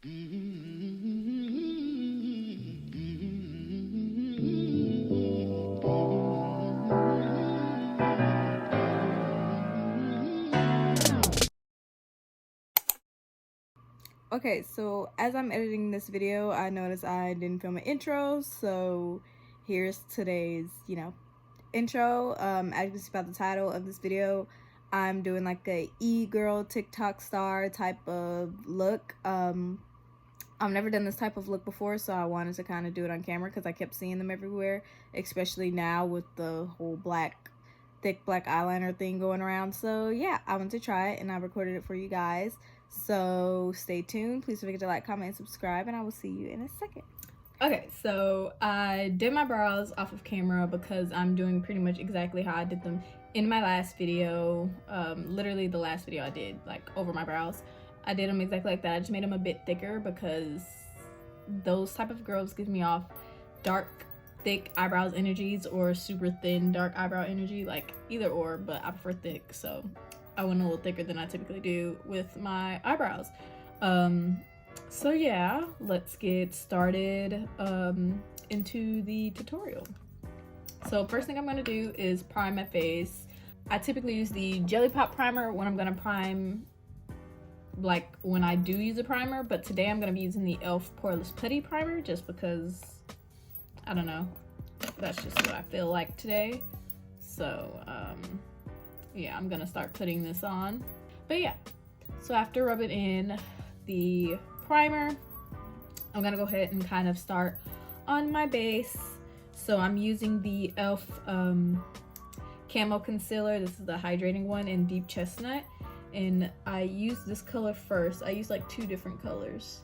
Okay, so as I'm editing this video, I noticed I didn't film an intro, so here's today's, intro. As you can see by the title of this video, I'm doing like a e-girl TikTok star type of look. I've never done this type of look before, so I wanted to kind of do it on camera because I kept seeing them everywhere, especially now with the whole thick black eyeliner thing going around. So yeah, I wanted to try it and I recorded it for you guys. So stay tuned. Please don't forget to like, comment, and subscribe, and I will see you in a second. Okay, so I did my brows off of camera because I'm doing pretty much exactly how I did them in my last video. Literally the last video I did, like over my brows. I did them exactly like that. I just made them a bit thicker because those type of girls give me off dark, thick eyebrows energies or super thin, dark eyebrow energy, like either or, but I prefer thick, so I went a little thicker than I typically do with my eyebrows. So yeah, let's get started into the tutorial. So first thing I'm going to do is prime my face. I typically use the Jelly Pop primer when I'm going to prime, like when I do use a primer, but today I'm going to be using the e.l.f. Poreless Putty primer just because, I don't know, that's just what I feel like today. So yeah, I'm gonna start putting this on. But yeah, so after rubbing in the primer, I'm gonna go ahead and kind of start on my base. So I'm using the e.l.f. Camo Concealer. This is the hydrating one in Deep Chestnut. And I use this color first. I use like 2 different colors.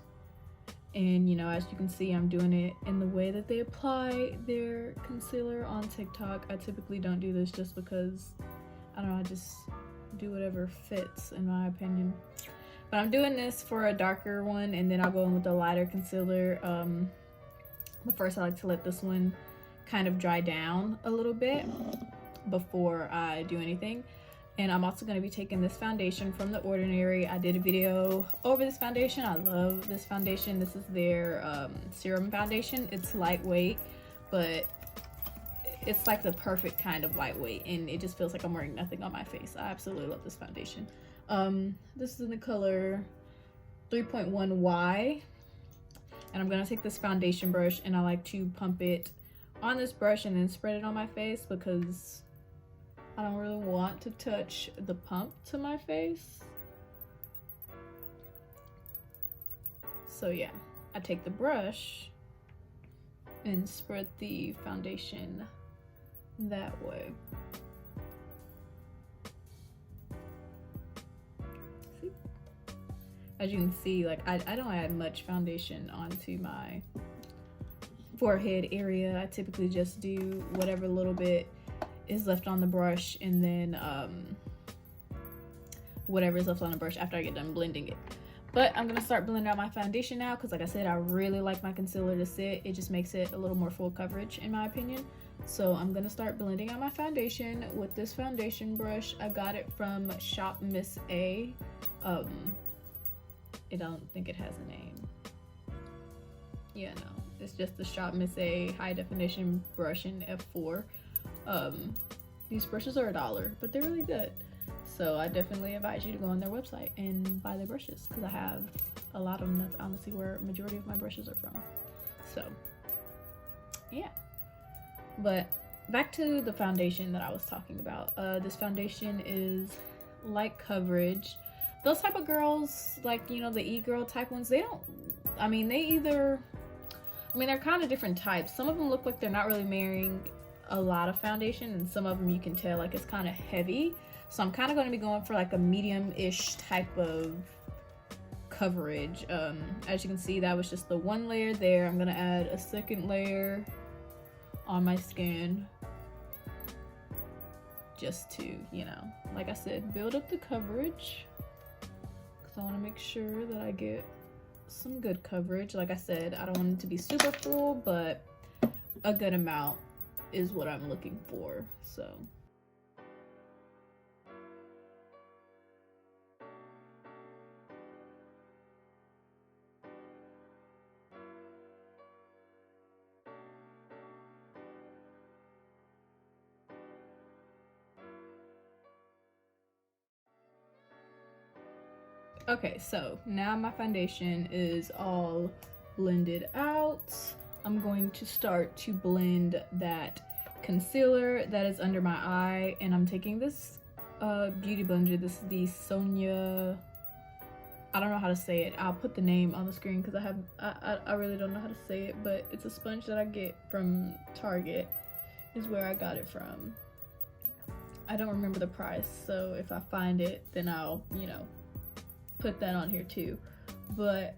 And you know, as you can see, I'm doing it in the way that they apply their concealer on TikTok. I typically don't do this just because, I don't know, I just do whatever fits in my opinion. But I'm doing this for a darker one and then I'll go in with a lighter concealer. But first I like to let this one kind of dry down a little bit before I do anything. And I'm also going to be taking this foundation from The Ordinary. I did a video over this foundation. I love this foundation. This is their serum foundation. It's lightweight, but it's like the perfect kind of lightweight, and it just feels like I'm wearing nothing on my face. I absolutely love this foundation. This is in the color 3.1Y. And I'm going to take this foundation brush and I like to pump it on this brush and then spread it on my face because I don't really want to touch the pump to my face. So yeah, I take the brush and spread the foundation that way. See? As you can see, like I don't add much foundation onto my forehead area. I typically just do whatever little bit is left on the brush and then whatever is left on the brush after I get done blending it. But I'm gonna start blending out my foundation now because like I said, I really like my concealer to sit. It just makes it a little more full coverage in my opinion. So I'm gonna start blending out my foundation with this foundation brush. I got it from Shop Miss A. I don't think it has a name. Yeah, no, it's just the Shop Miss A high definition brush in F4. These brushes are $1, but they're really good. So I definitely advise you to go on their website and buy their brushes because I have a lot of them. That's honestly where a majority of my brushes are from. So yeah, but back to the foundation that I was talking about. This foundation is light coverage. Those type of girls, like, you know, the e-girl type ones, they don't, I mean, they're kind of different types. Some of them look like they're not really wearing a lot of foundation, and some of them you can tell like it's kind of heavy. So I'm kind of going to be going for like a medium-ish type of coverage. As you can see, that was just the 1 layer there. I'm going to add a 2nd layer on my skin just to, you know, like I said, build up the coverage because I want to make sure that I get some good coverage. Like I said, I don't want it to be super full, but a good amount is what I'm looking for. So Okay, so now my foundation is all blended out. I'm going to start to blend that concealer that is under my eye, and I'm taking this beauty blender. This is the Sonia, I don't know how to say it. I'll put the name on the screen because I really don't know how to say it, but it's a sponge that I get from Target is where I got it from. I don't remember the price, so if I find it, then I'll, you know, put that on here too. But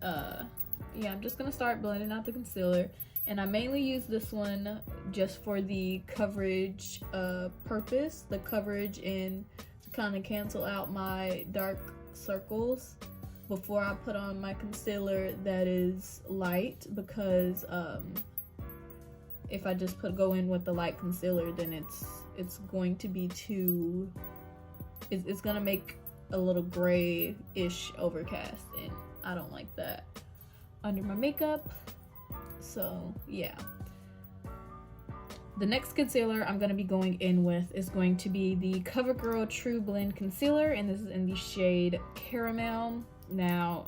yeah, I'm just gonna start blending out the concealer, and I mainly use this one just for the coverage purpose, the coverage, and to kind of cancel out my dark circles before I put on my concealer that is light, because if I just go in with the light concealer, then it's going to be too, it's gonna make a little gray-ish overcast, and I don't like that under my makeup. So yeah, the next concealer I'm going to be going in with is going to be the CoverGirl True Blend Concealer, and this is in the shade Caramel. Now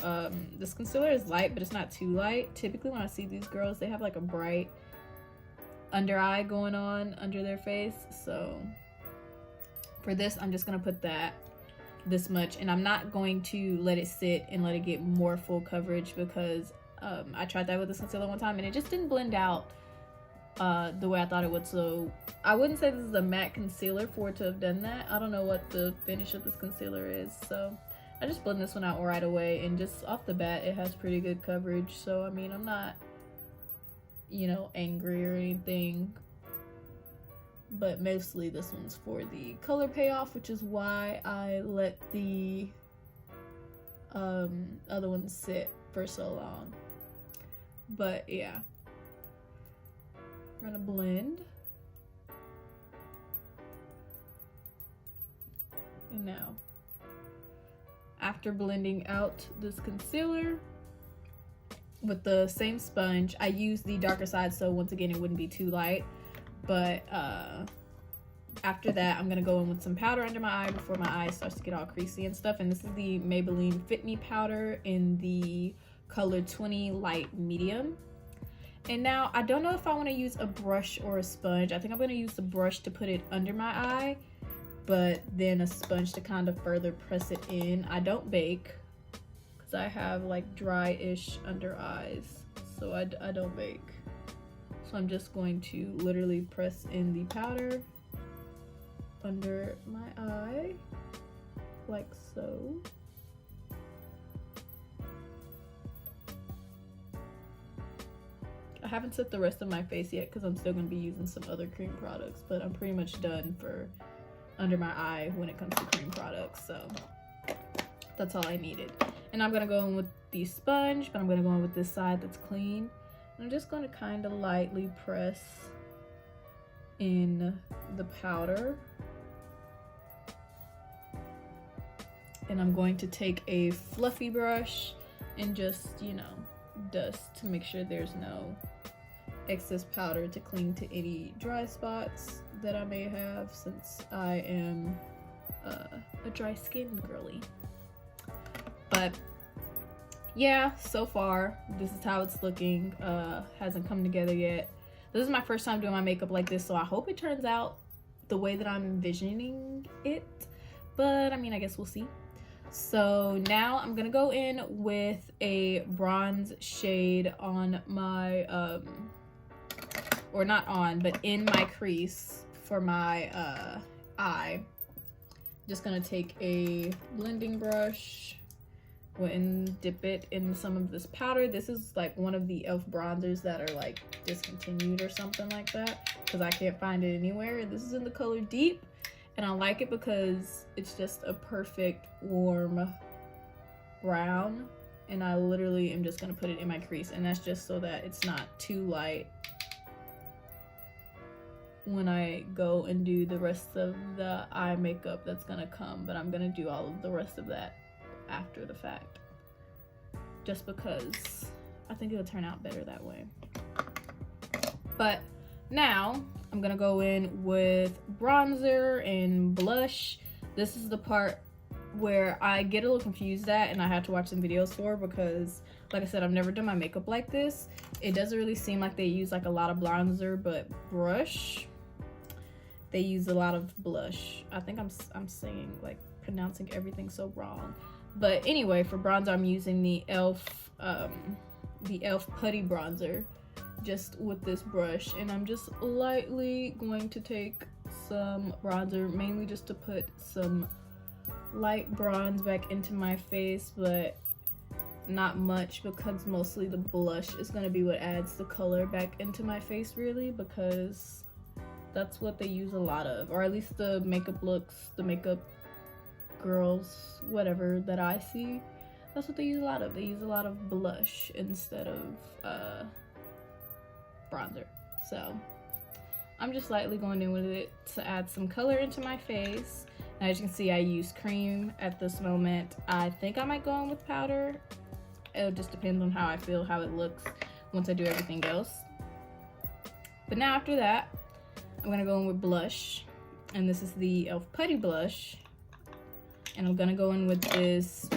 this concealer is light, but it's not too light. Typically when I see these girls, they have like a bright under eye going on under their face, so for this I'm just going to put that this much, and I'm not going to let it sit and let it get more full coverage, because I tried that with this concealer one time and it just didn't blend out the way I thought it would. So I wouldn't say this is a matte concealer for it to have done that. I don't know what the finish of this concealer is, so I just blend this one out right away, and just off the bat it has pretty good coverage. So I mean, I'm not, you know, angry or anything, but mostly this one's for the color payoff, which is why I let the other one sit for so long. But yeah, we're gonna blend, and now after blending out this concealer with the same sponge, I use the darker side, so once again it wouldn't be too light. But after that, I'm gonna go in with some powder under my eye before my eye starts to get all creasy and stuff. And this is the Maybelline Fit Me powder in the color 20 Light Medium. And now I don't know if I want to use a brush or a sponge. I think I'm gonna use the brush to put it under my eye, but then a sponge to kind of further press it in. I don't bake because I have like dry-ish under eyes, so I don't bake. So I'm just going to literally press in the powder under my eye, like so. I haven't set the rest of my face yet because I'm still going to be using some other cream products, but I'm pretty much done for under my eye when it comes to cream products, so that's all I needed. And I'm going to go in with the sponge, but I'm going to go in with this side that's clean. I'm just going to kind of lightly press in the powder. And I'm going to take a fluffy brush and just, you know, dust to make sure there's no excess powder to cling to any dry spots that I may have, since I am a dry skin girly. But yeah, so far this is how it's looking. Hasn't come together yet. This is my first time doing my makeup like this, so I hope it turns out the way that I'm envisioning it, but I mean, I guess we'll see. So now I'm gonna go in with a bronze shade on my or not on, but in my crease for my eye. Just gonna take a blending brush and dip it in some of this powder. This is like one of the e.l.f. bronzers that are like discontinued or something like that, because I can't find it anywhere. This is in the color Deep, and I like it because it's just a perfect warm brown, and I literally am just gonna put it in my crease, and that's just so that it's not too light when I go and do the rest of the eye makeup that's gonna come. But I'm gonna do all of the rest of that after the fact, just because I think it'll turn out better that way. But now I'm gonna go in with bronzer and blush. This is the part where I get a little confused at and I had to watch some videos for, because like I said, I've never done my makeup like this. It doesn't really seem like they use like a lot of bronzer, but brush, they use a lot of blush. I think I'm saying, like, pronouncing everything so wrong. But anyway, for bronzer, I'm using the e.l.f. Putty Bronzer, just with this brush, and I'm just lightly going to take some bronzer, mainly just to put some light bronze back into my face, but not much, because mostly the blush is going to be what adds the color back into my face, really, because that's what they use a lot of, or at least the makeup looks, the makeup girls, whatever, that I see, that's what they use a lot of. They use a lot of blush instead of bronzer. So I'm just lightly going in with it to add some color into my face. And as you can see, I use cream at this moment. I think I might go in with powder. It just depends on how I feel, how it looks once I do everything else. But now after that, I'm gonna go in with blush, and this is the e.l.f. Putty Blush, and I'm gonna go in with this,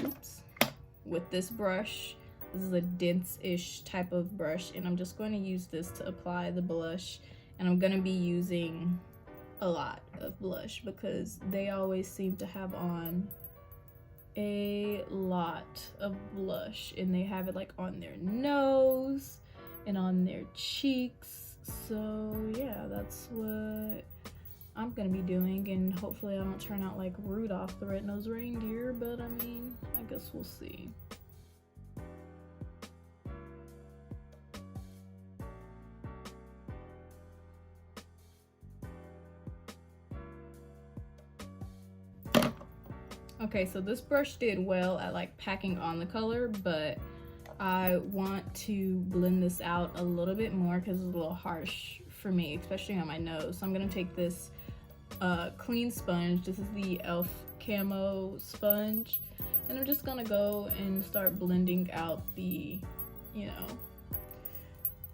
with this brush. This is a dense-ish type of brush, and I'm just going to use this to apply the blush, and I'm gonna be using a lot of blush because they always seem to have on a lot of blush, and they have it like on their nose and on their cheeks. So yeah, that's what I'm gonna be doing, and hopefully I don't turn out like Rudolph the Red-Nosed Reindeer, but I mean, I guess we'll see. Okay, so this brush did well at like packing on the color, but I want to blend this out a little bit more because it's a little harsh for me, especially on my nose. So I'm gonna take this clean sponge. This is the e.l.f. Camo sponge, and I'm just gonna go and start blending out the, you know,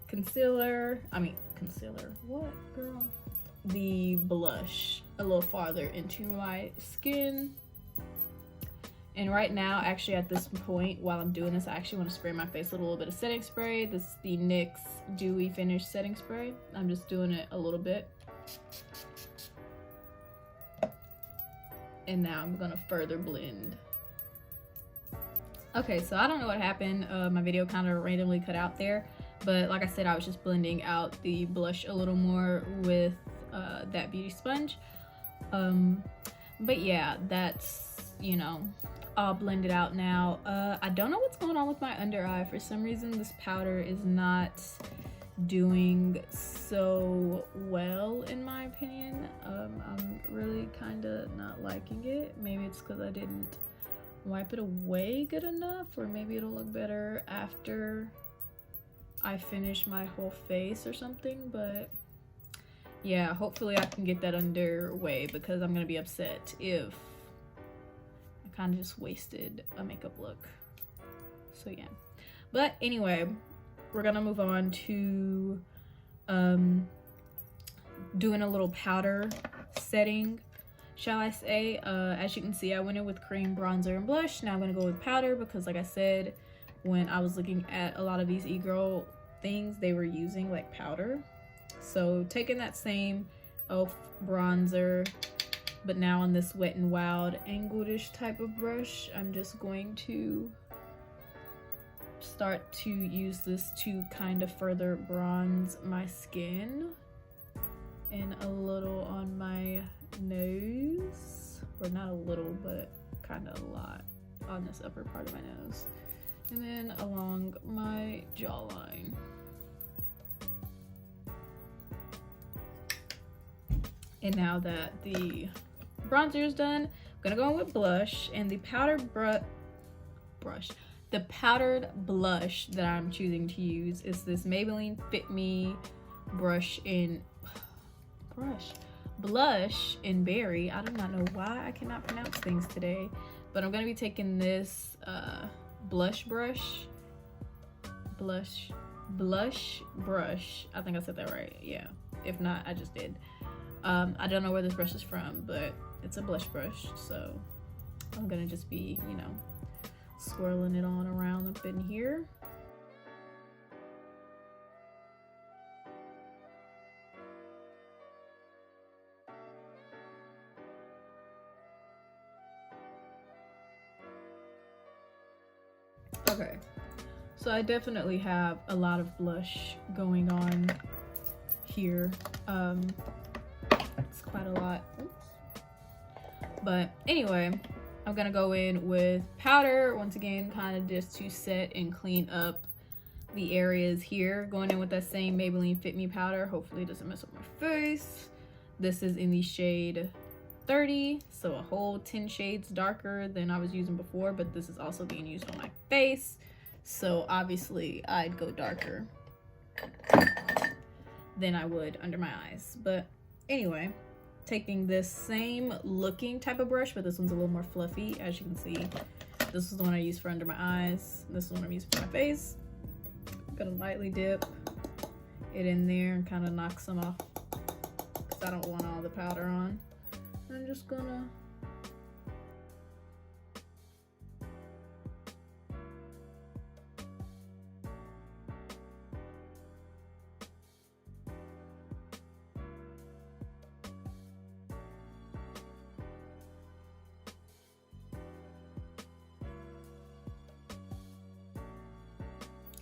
concealer, what girl? The blush a little farther into my skin. And right now, actually at this point, while I'm doing this, I actually want to spray my face with a little bit of setting spray. This is the NYX Dewy Finish Setting Spray. I'm just doing it a little bit. And now I'm gonna further blend. Okay, so I don't know what happened. My video kind of randomly cut out there. But like I said, I was just blending out the blush a little more with that beauty sponge. But yeah, that's, you know, all blended out now. I don't know what's going on with my under eye. For some reason, this powder is not doing so well, in my opinion. I'm really kind of not liking it. Maybe it's because I didn't wipe it away good enough, or maybe it'll look better after I finish my whole face or something. But yeah, hopefully I can get that underway, because I'm gonna be upset if I kind of just wasted a makeup look. So yeah, but anyway, we're gonna move on to doing a little powder setting, shall I say. As you can see, I went in with cream, bronzer, and blush. Now I'm gonna go with powder, because like I said, when I was looking at a lot of these e-girl things, they were using like powder. So taking that same e.l.f. bronzer, but now on this Wet n Wild angled-ish type of brush, I'm just going to start to use this to kind of further bronze my skin, and a little on my nose, or not a little, but kind of a lot on this upper part of my nose, and then along my jawline. And now that the bronzer is done, I'm gonna go in with blush, and the powdered the powdered blush that I'm choosing to use is this Maybelline Fit Me blush in Berry. I do not know why I cannot pronounce things today, but I'm gonna be taking this blush brush. I think I said that right. Yeah, if not, I just did. I don't know where this brush is from, but it's a blush brush, so I'm gonna just be, you know, swirling it on around up in here. Okay, so I definitely have a lot of blush going on here. It's quite a lot. Oops. But anyway, I'm gonna go in with powder once again, kind of just to set and clean up the areas here. Going in with that same Maybelline Fit Me powder. Hopefully it doesn't mess up my face. This is in the shade 30, so a whole 10 shades darker than I was using before, but this is also being used on my face, so obviously I'd go darker than I would under my eyes. But anyway, taking this same looking type of brush, but this one's a little more fluffy. As you can see, this is the one I use for under my eyes, this is the one I'm using for my face. I'm gonna lightly dip it in there and kind of knock some off because I don't want all the powder on. I'm just gonna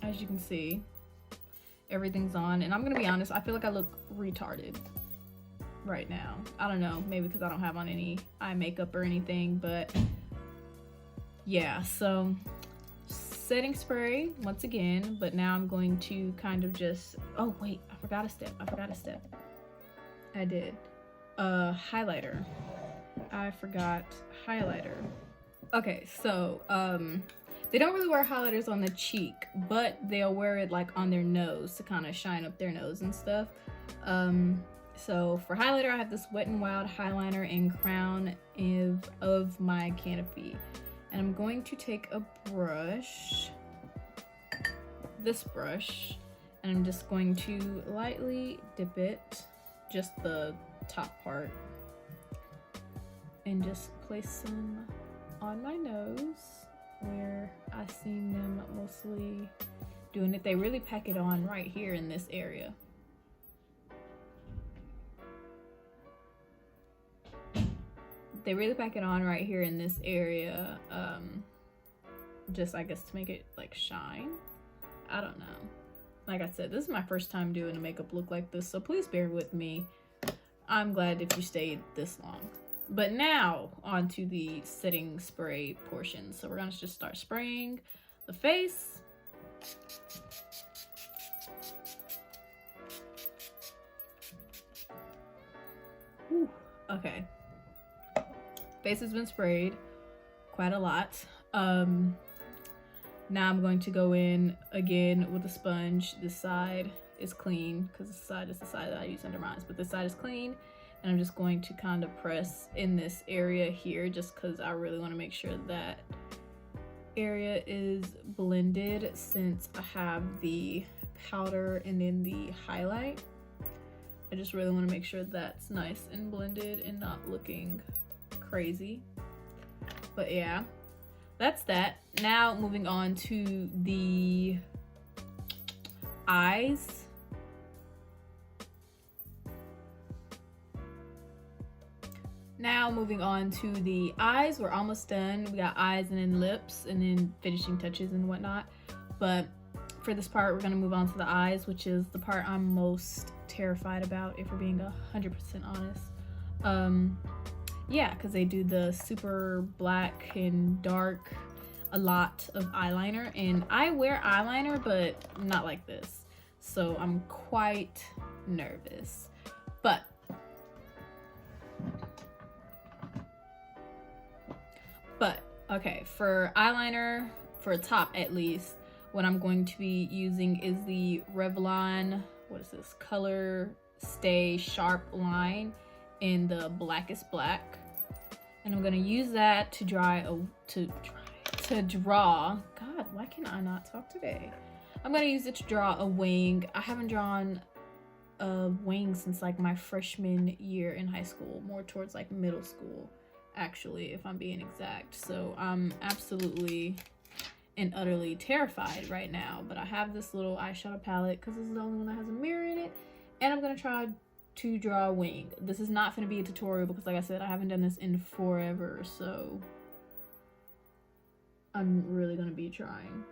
as you can see, everything's on, and I'm gonna be honest, I feel like I look retarded right now. I don't know, maybe because I don't have on any eye makeup or anything, but yeah. So setting spray once again, but now I'm going to kind of just, oh wait, I forgot a step. I did highlighter. I forgot highlighter. Okay, so they don't really wear highlighters on the cheek, but they'll wear it like on their nose to kind of shine up their nose and stuff. So for highlighter, I have this Wet n Wild Highliner in Crown of my Canopy. And I'm going to take a brush, this brush, and I'm just going to lightly dip it, just the top part, and just place some on my nose where I've seen them mostly doing it. They really pack it on right here in this area. They really pack it on right here in this area, just I guess to make it like shine. I don't know. Like I said, this is my first time doing a makeup look like this, so please bear with me. I'm glad if you stayed this long. But now on to the setting spray portion. So we're gonna just start spraying the face. Whew. Okay. Face has been sprayed quite a lot. Now I'm going to go in again with a sponge. This side is clean because this side is the side that I use under my eyes, but this side is clean. And I'm just going to kind of press in this area here just because I really want to make sure that area is blended since I have the powder and then the highlight. I just really want to make sure that's nice and blended and not looking crazy. But yeah, that's that. Now moving on to the eyes. Now moving on to the eyes, we're almost done. We got eyes and then lips and then finishing touches and whatnot. But for this part, we're gonna move on to the eyes, which is the part I'm most terrified about, if we're being 100% honest. Yeah, because they do the super black and dark, a lot of eyeliner, and I wear eyeliner, but not like this. So I'm quite nervous. But okay, for eyeliner, for a top at least, what I'm going to be using is the Revlon, what is this, Color Stay Sharp line in the blackest black. And I'm gonna use that to draw, God, why can I not talk today? I'm gonna use it to draw a wing. I haven't drawn a wing since like my freshman year in high school, more towards like middle school actually, if I'm being exact. So I'm absolutely and utterly terrified right now. But I have this little eyeshadow palette because this is the only one that has a mirror in it. And I'm going to try to draw a wing. This is not going to be a tutorial because, like I said, I haven't done this in forever. So I'm really going to be trying.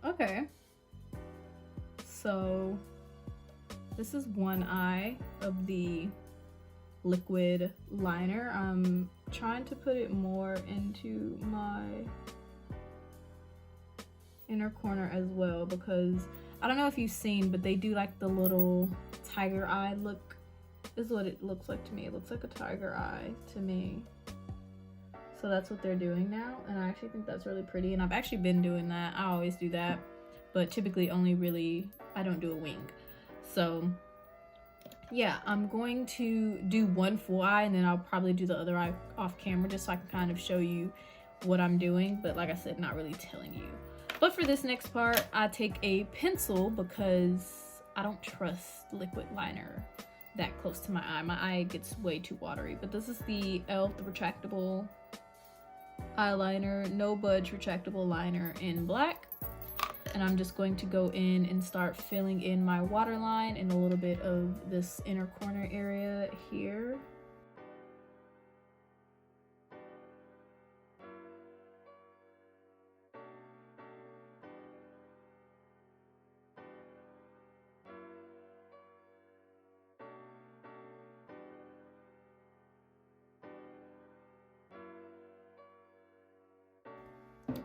Okay, so this is one eye of the liquid liner. I'm trying to put it more into my inner corner as well because I don't know if you've seen, but they do like the little tiger eye look is what it looks like to me. It looks like a tiger eye to me. So that's what they're doing now, and I actually think that's really pretty, and I've actually been doing that. I always do that, but typically only really, I don't do a wing. So yeah, I'm going to do one full eye, and then I'll probably do the other eye off camera just so I can kind of show you what I'm doing, but like I said, not really telling you. But for this next part, I take a pencil because I don't trust liquid liner that close to my eye. My eye gets way too watery, but this is the e.l.f. the retractable eyeliner, no budge retractable liner in black, and I'm just going to go in and start filling in my waterline and a little bit of this inner corner area here.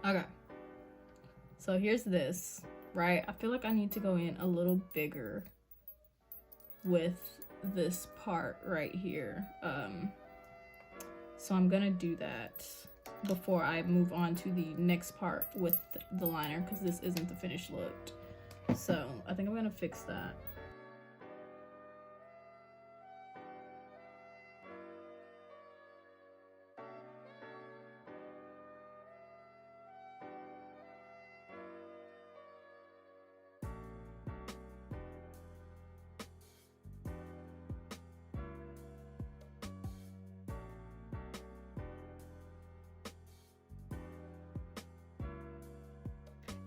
Okay, so here's this, right? I feel like I need to go in a little bigger with this part right here. So I'm gonna do that before I move on to the next part with the liner because this isn't the finished look. So I think I'm gonna fix that.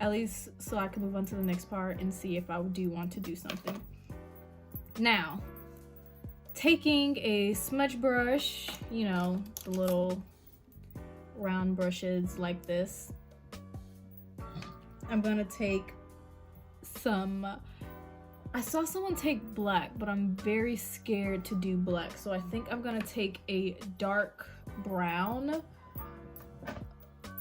At least so I can move on to the next part and see if I do want to do something. Now, taking a smudge brush, you know, the little round brushes like this, I'm gonna take some, I saw someone take black, but I'm very scared to do black. So I think I'm gonna take a dark brown.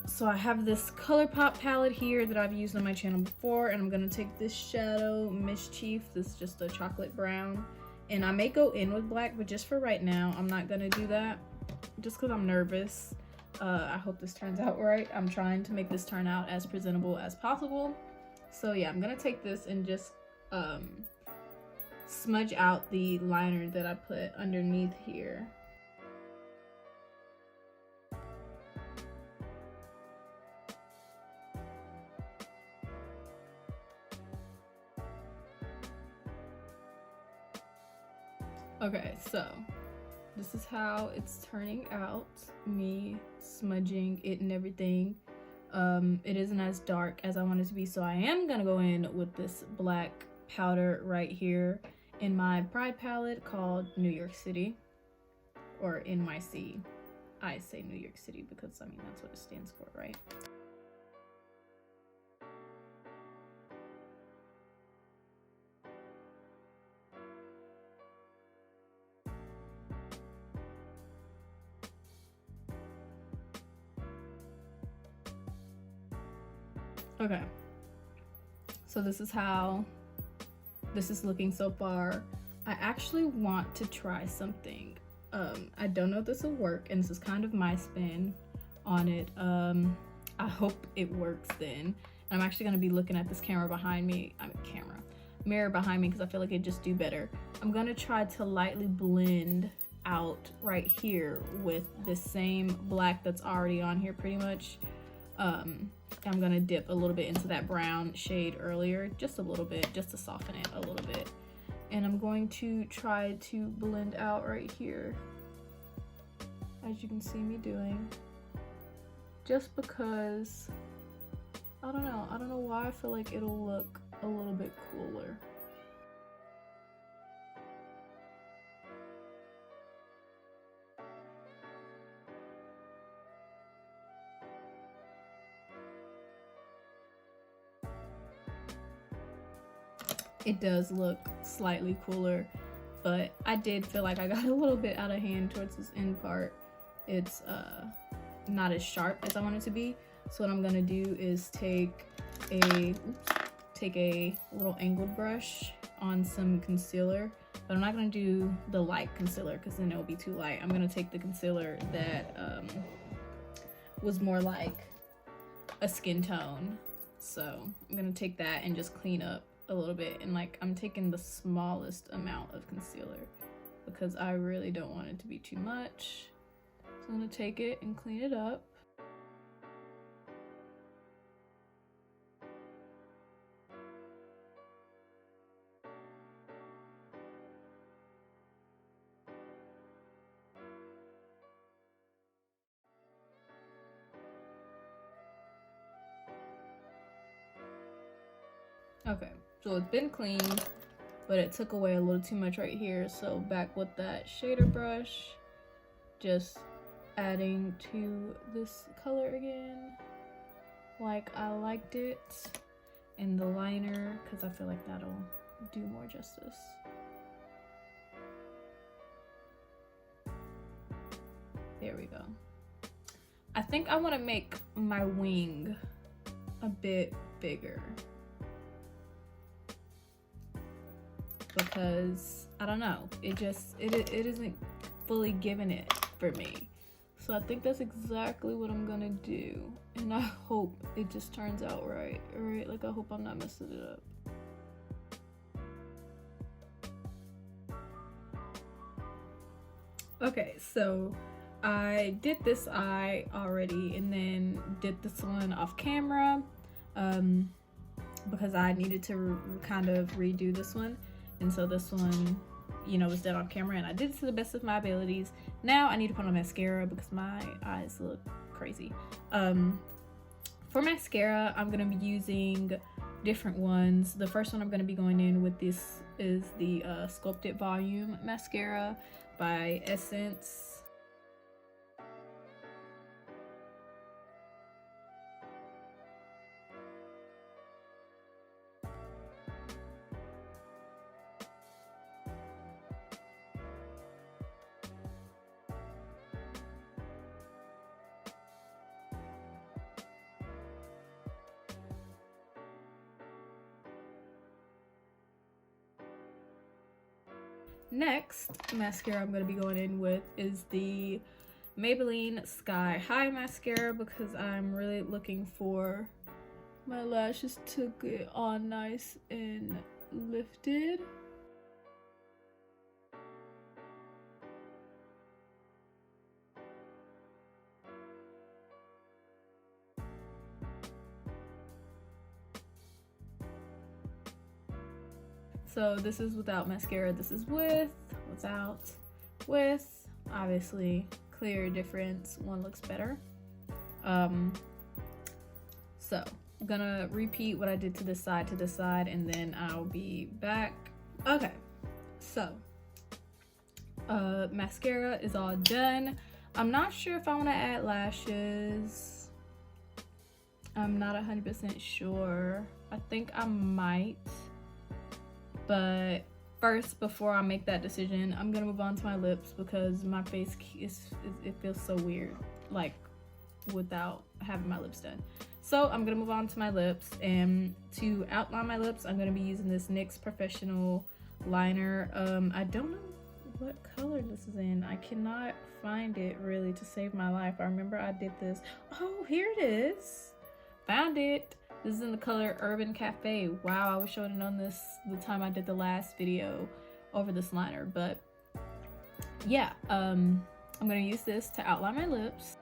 So I have this ColourPop palette here that I've used on my channel before, and I'm gonna take this shadow Mischief. This is just a chocolate brown, and I may go in with black, but just for right now, I'm not gonna do that just because I'm nervous. I hope this turns out right. I'm trying to make this turn out as presentable as possible. So yeah, I'm gonna take this and just smudge out the liner that I put underneath here. Okay, so this is how it's turning out, me smudging it and everything. It isn't as dark as I want it to be, so I am gonna go in with this black powder right here in my Pride palette called New York City, or NYC. I say New York City because, I mean, that's what it stands for, right? Okay, so this is how this is looking so far. I actually want to try something. I don't know if this will work, and this is kind of my spin on it. I hope it works then. And I'm actually gonna be looking at this mirror behind me because I feel like it just do better. I'm gonna try to lightly blend out right here with the same black that's already on here pretty much. I'm gonna dip a little bit into that brown shade earlier, just a little bit, just to soften it a little bit. And I'm going to try to blend out right here, as you can see me doing, just because I don't know why I feel like it'll look a little bit cooler. It does look slightly cooler, but I did feel like I got a little bit out of hand towards this end part. It's not as sharp as I want it to be. So what I'm gonna do is take a little angled brush on some concealer, but I'm not gonna do the light concealer because then it'll be too light. I'm gonna take the concealer that was more like a skin tone. So I'm gonna take that and just clean up a little bit, and like I'm taking the smallest amount of concealer because I really don't want it to be too much. So I'm gonna take it and clean it up. Okay, so it's been cleaned, but it took away a little too much right here. So back with that shader brush, just adding to this color again, like I liked it, and the liner, because I feel like that'll do more justice. There we go. I think I want to make my wing a bit bigger, because I don't know, it isn't fully giving it for me. So I think that's exactly what I'm gonna do, and I hope it just turns out right. Alright, like I hope I'm not messing it up. Okay, so I did this eye already and then did this one off camera because I needed to kind of redo this one. And so this one, you know, was done on camera, and I did it to the best of my abilities. Now I need to put on mascara because my eyes look crazy. For mascara, I'm gonna be using different ones. The first one I'm gonna be going in with this is the Sculpted Volume Mascara by Essence. Next mascara I'm going to be going in with is the Maybelline Sky High Mascara, because I'm really looking for my lashes to get all nice and lifted. So this is without mascara, this is with, without, with. Obviously, clear difference, one looks better. So I'm gonna repeat what I did to this side, and then I'll be back. Okay, so mascara is all done. I'm not sure if I want to add lashes. I'm not 100% sure. I think I might. But first, before I make that decision, I'm gonna move on to my lips because my face it feels so weird, like without having my lips done. So I'm gonna move on to my lips, and to outline my lips, I'm gonna be using this NYX Professional liner. I don't know what color this is in. I cannot find it really to save my life. I remember I did this. Oh, here it is. Found it. This is in the color Urban Cafe. Wow, I wish I would have known this the time I did the last video over this liner. But yeah, I'm gonna use this to outline my lips.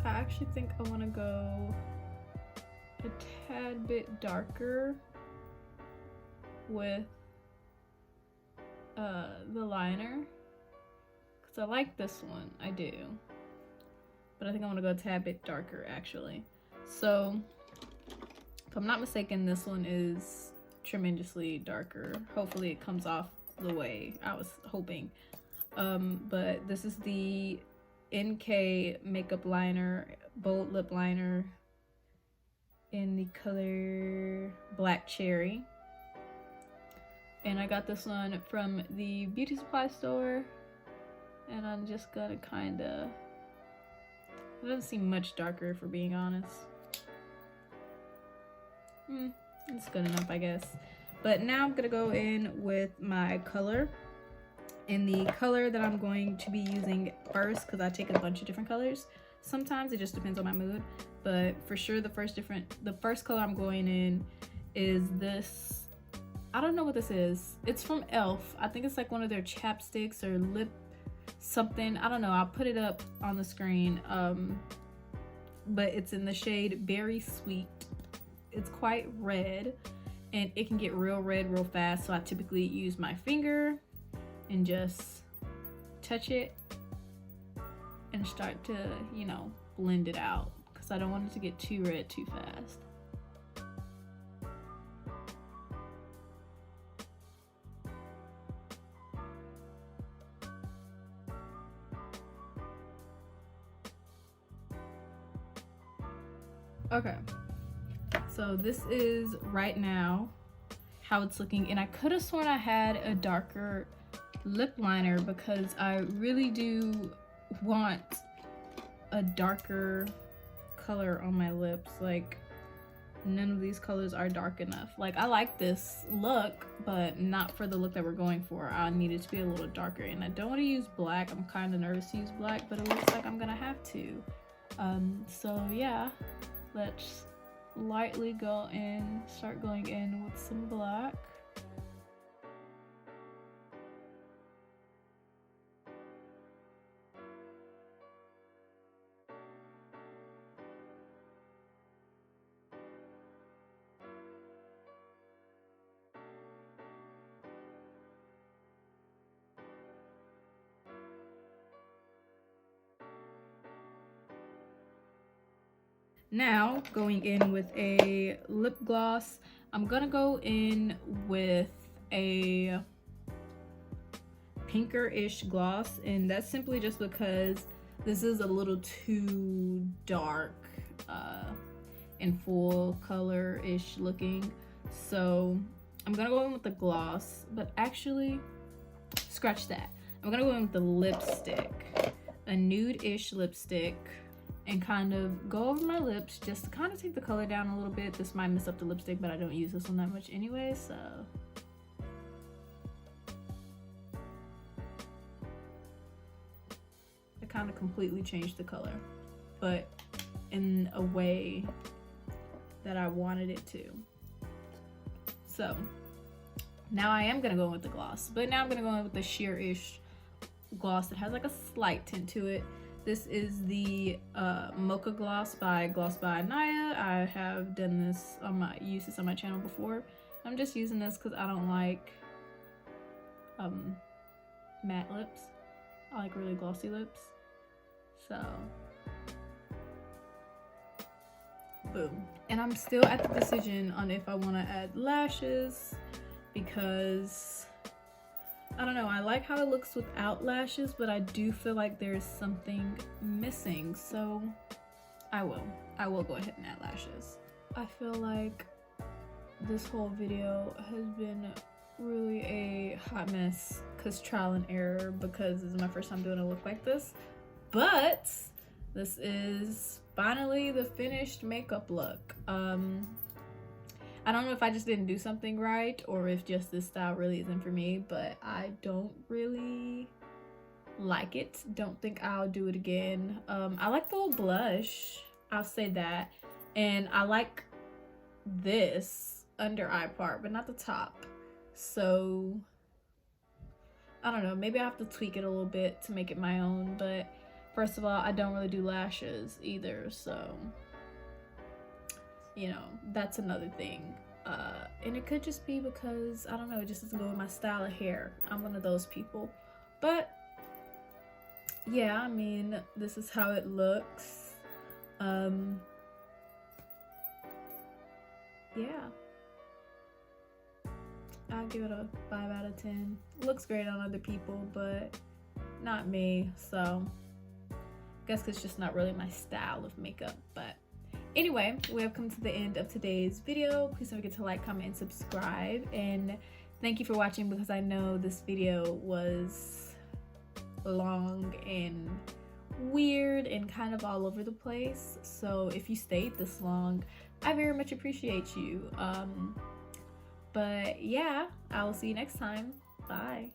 I actually think I want to go a tad bit darker with the liner, because I like this one, I do, but I think I want to go a tad bit darker actually. So if I'm not mistaken, this one is tremendously darker. Hopefully it comes off the way I was hoping. But this is the NK makeup liner, bold lip liner in the color Black Cherry. And I got this one from the beauty supply store. And I'm just gonna kinda, it doesn't seem much darker for being honest. It's good enough, I guess. But now I'm gonna go in with my color. And the color that I'm going to be using first, because I take a bunch of different colors. Sometimes it just depends on my mood. But for sure the first color I'm going in is this. I don't know what this is. It's from e.l.f. I think it's like one of their chapsticks or lip something. I don't know. I'll put it up on the screen. But it's in the shade Berry Sweet. It's quite red. And it can get real red real fast. So I typically use my finger and just touch it and start to, you know, blend it out, because I don't want it to get too red too fast. Okay, so this is right now how it's looking, and I could have sworn I had a darker lip liner because I really do want a darker color on my lips. Like, none of these colors are dark enough. Like, I like this look, but not for the look that we're going for. I need it to be a little darker, and I don't want to use black. I'm kind of nervous to use black, but it looks like I'm gonna have to. So yeah, let's lightly start going in with some black. Now, going in with a lip gloss, I'm gonna go in with a pinker-ish gloss, and that's simply just because this is a little too dark and full color-ish looking. So I'm gonna go in with the gloss, but actually, scratch that. I'm gonna go in with the lipstick, a nude-ish lipstick, and kind of go over my lips just to kind of take the color down a little bit. This might mess up the lipstick, but I don't use this one that much anyway, so. I kind of completely changed the color, but in a way that I wanted it to. So now I am gonna go in with the gloss, but now I'm gonna go in with the sheer-ish gloss that has like a slight tint to it. This is the Mocha Gloss by Naya. I have done this used this on my channel before. I'm just using this because I don't like matte lips. I like really glossy lips. So, boom. And I'm still at the decision on if I want to add lashes, because I don't know, I like how it looks without lashes, but I do feel like there's something missing, so I will go ahead and add lashes. I feel like this whole video has been really a hot mess because trial and error, because this is my first time doing a look like this. But this is finally the finished makeup look. I don't know if I just didn't do something right or if just this style really isn't for me, but I don't really like it. Don't think I'll do it again. I like the little blush, I'll say that, and I like this under eye part, but not the top. So I don't know, maybe I have to tweak it a little bit to make it my own. But first of all, I don't really do lashes either, so you know, that's another thing. And it could just be because, I don't know, it just doesn't go with my style of hair. I'm one of those people. But yeah, I mean, this is how it looks. Yeah, I'll give it a 5 out of 10. It looks great on other people, but not me. So I guess it's just not really my style of makeup. But anyway, we have come to the end of today's video. Please don't forget to like, comment, and subscribe. And thank you for watching, because I know this video was long and weird and kind of all over the place. So if you stayed this long, I very much appreciate you. But yeah, I will see you next time. Bye.